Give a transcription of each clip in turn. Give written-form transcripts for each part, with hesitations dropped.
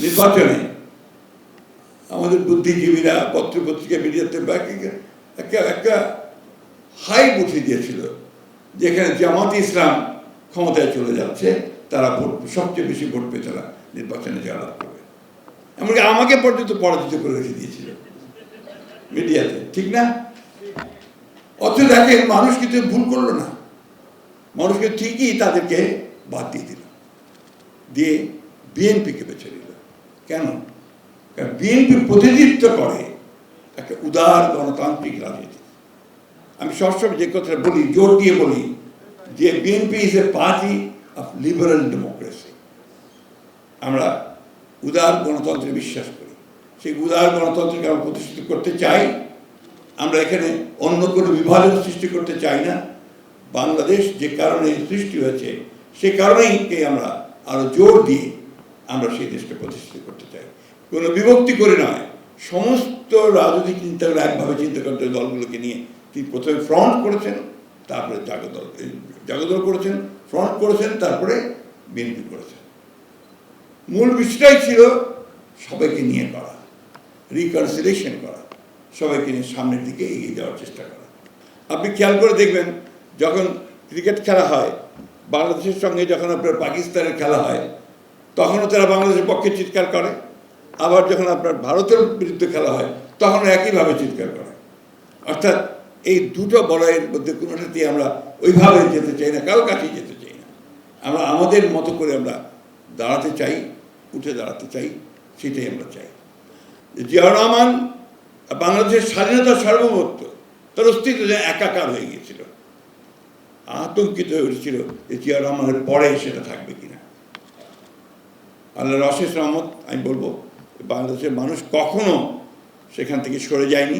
নির্বাচনে আমাদের বুদ্ধিজীবীরা পত্রপত্রিকা মিডিয়াতে একটা হাইপ উঠে দিয়েছিল, যেখানে জামাতে ইসলাম ক্ষমতায় চলে যাচ্ছে, তারা সবচেয়ে বেশি ভোট পেয়ে তারা নির্বাচনে জয়লাভ করবে। এমনকি আমাকে পর্যন্ত পরাজিত করে রেখে দিয়েছিল মিডিয়াতে, ঠিক না? অথচ দেখেন মানুষ কিন্তু ভুল করলো না, মানুষকে ঠিকই তাদেরকে বাদ দিয়ে দিল, দিয়ে বিএনপিকে বেছে নিল। কেন? কারণ বিএনপি প্রতিনিধিত্ব করে একটা উদার গণতান্ত্রিক রাজনীতি। আমি সবসময় যে কথাটা বলি, জোর দিয়ে বলি, যে BNP is a party of liberal democracy. আমরা উদার গণতন্ত্রে বিশ্বাস করি, সেই উদার গণতন্ত্রকে আমরা প্রতিষ্ঠিত করতে চাই। আমরা এখানে অন্য কোনো বিভাজন সৃষ্টি করতে চাই না। বাংলাদেশ যে কারণে সৃষ্টি হয়েছে সে কারণেই আমরা আরো জোর দিয়ে আমরা সেই দেশকে প্রতিষ্ঠিত করতে চাই, কোনো বিভক্তি করে নয়। সমস্ত রাজনৈতিক চিন্তাগুলো একভাবে চিন্তা করতে দলগুলোকে নিয়ে তিনি প্রথমে ফ্রন্ট করেছেন, তারপরে জাগদল করেছেন, ফ্রন্ট করেছেন, তারপরে বিএনপি করেছেন। মূল বিষয়টাই ছিল সবাইকে নিয়ে করা, রিকনসিলিয়েশন করা, সবাইকে নিয়ে সামনের দিকে এগিয়ে যাওয়ার চেষ্টা করা। আপনি খেয়াল করে দেখবেন, যখন ক্রিকেট খেলা হয় বাংলাদেশের সঙ্গে, যখন আপনার পাকিস্তানের খেলা হয়, তখনও তারা বাংলাদেশের পক্ষে চিৎকার করে। আবার যখন আপনার ভারতের বিরুদ্ধে খেলা হয়, তখনও একইভাবে চিৎকার করে। অর্থাৎ এই দুটো বলয়ের মধ্যে কোনোটাতেই আমরা ওইভাবে যেতে চাই না, কারো কাছেই যেতে চাই না। আমরা আমাদের মতো করে আমরা দাঁড়াতে চাই, উঠে দাঁড়াতে চাই, সেটাই আমরা চাই। জিয়াউর রহমান বাংলাদেশের স্বাধীনতার সার্বভৌমত্ব, তার অস্তিত্ব যে একাকার হয়ে গিয়েছিল, আতঙ্কিত হয়ে উঠেছিল যে জিয়াউর রহমানের পরে সেটা থাকবে কিনা। আল্লাহর অশেষ রহমত, আমি বলবো বাংলাদেশের মানুষ কখনো সেখান থেকে সরে যায়নি।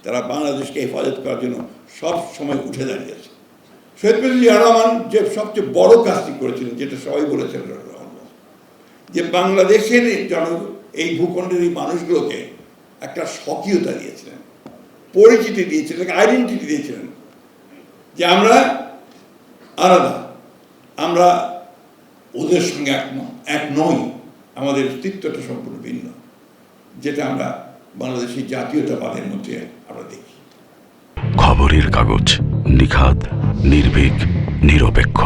তারা বাংলাদেশকে হেফাজত করার জন্য সব সময় উঠে দাঁড়িয়েছে। শহীদ প্রেসিডেন্ট জিয়াউর রহমান যে সবচেয়ে বড় কাজটি করেছিলেন, যেটা সবাই বলেছেন, যে বাংলাদেশের এই ভূখণ্ডের এই মানুষগুলোকে একটা স্বকীয়তা দিয়েছিলেন, পরিচিতি দিয়েছিলেন, আইডেন্টিটি দিয়েছিলেন, যে আমরা আলাদা, আমরা ওদের সঙ্গে এক নই, আমাদের অস্তিত্বটা সম্পূর্ণ ভিন্ন, যেটা আমরা বাংলাদেশি জাতীয়তাবাদের মধ্যে আমরা দেখি। খবরের কাগজ, নিখাদ, নির্ভীক, নিরপেক্ষ।